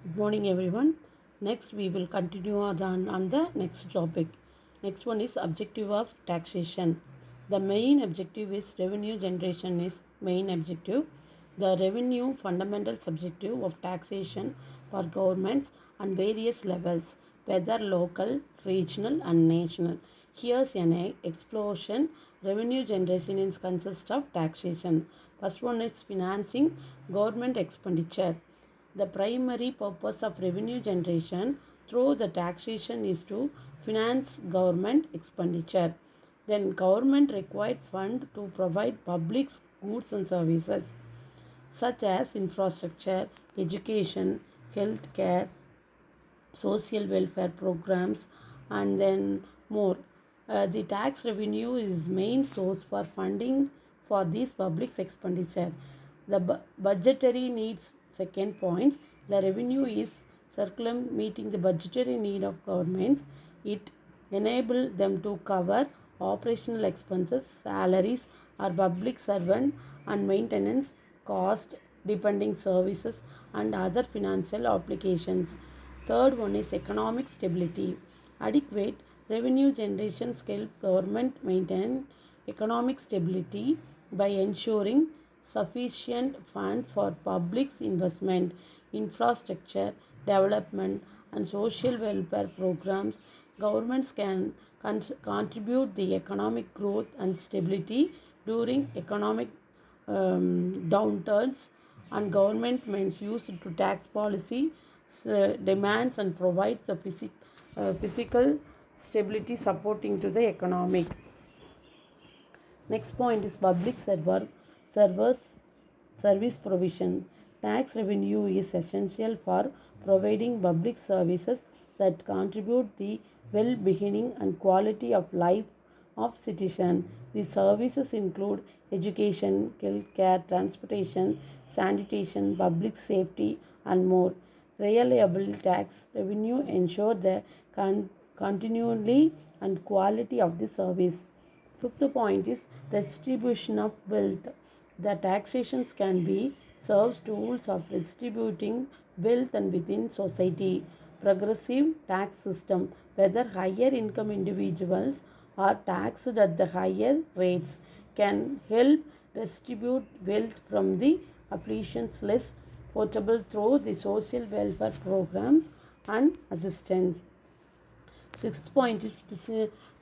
Good morning, everyone. Next, we will continue on the next topic. Next one is objective of taxation. The main objective is revenue generation is main objective. The revenue fundamental objective of taxation for governments on various levels, whether local, regional, and national. Here's an explosion. Revenue generation is consists of taxation. First one is financing government expenditure. The primary purpose of revenue generation through the taxation is to finance government expenditure. Then government required fund to provide public goods and services such as infrastructure, education, health care, social welfare programs, and then more. The tax revenue is main source for funding for these public expenditure. The budgetary needs, second point, the revenue is circulum meeting the budgetary need of governments. It enable them to cover operational expenses, salaries, or public servant and maintenance cost, depending services, and other financial obligations. Third one is economic stability. Adequate revenue generations help government maintain economic stability by ensuring sufficient fund for public investment, infrastructure development, and social welfare programs. Governments can contribute the economic growth and stability during economic downturns, and government means used to tax policy demands and provides the physical stability supporting to the economic. Next point is public servers service provision. Tax revenue is essential for providing public services that contribute the well-being and quality of life of citizens. The services include education, healthcare, transportation, sanitation, public safety, and more. Reliable tax revenue ensure the continuity and quality of the service. Fifth point is redistribution of wealth. The taxations can be serves tools of redistributing wealth and within society. Progressive tax system, whether higher income individuals are taxed at the higher rates, can help distribute wealth from the affluent less portable through the social welfare programs and assistance. Sixth point is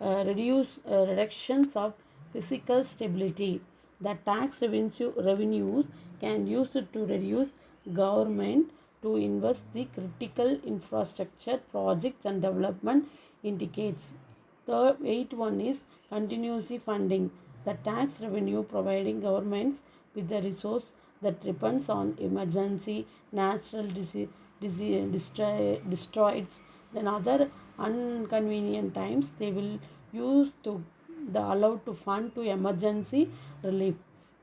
reductions of physical stability. The tax revenues can use it to reduce government to invest the critical infrastructure projects and development indicates. The eighth one is continuously funding. The tax revenue providing governments with the resource that depends on emergency, natural destroys, then other inconvenient times they will use to the allowed to fund to emergency relief.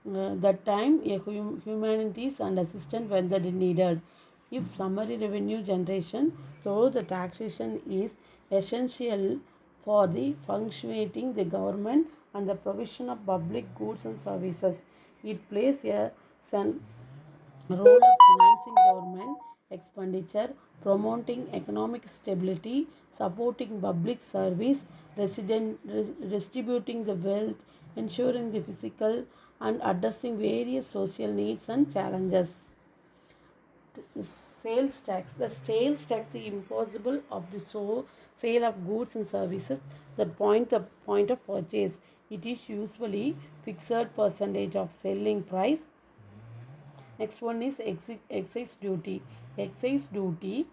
That time humanities and assistance when that is needed. If summary revenue generation, so the taxation is essential for the functioning the government and the provision of public goods and services. It plays a role of financing government expenditure, promoting economic stability, supporting public service, distributing the wealth, ensuring the physical, and addressing various social needs and challenges. Sales tax. The sales tax is impossible of the sale of goods and services that the point of purchase. It is usually fixed percentage of selling price. Next one is excise duty. Excise duty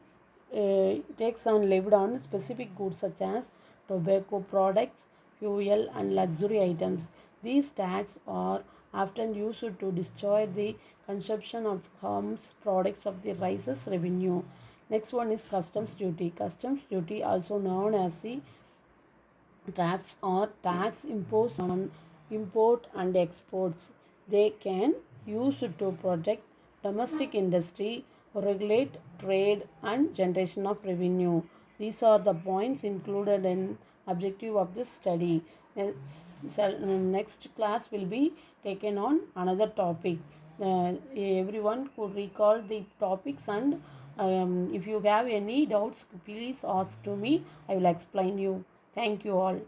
tax on levied on specific goods such as tobacco products, fuel, and luxury items. These taxes are often used to destroy the consumption of harms products of the rises revenue. Next one is customs duty. Customs duty, also known as the tariffs or tax imposed on import and exports. They can use to protect domestic industry, regulate trade, and generation of revenue. These are the points included in objective of this study. Next class will be taken on another topic. Everyone could recall the topics and If you have any doubts, please ask to me. I will explain you. Thank you all.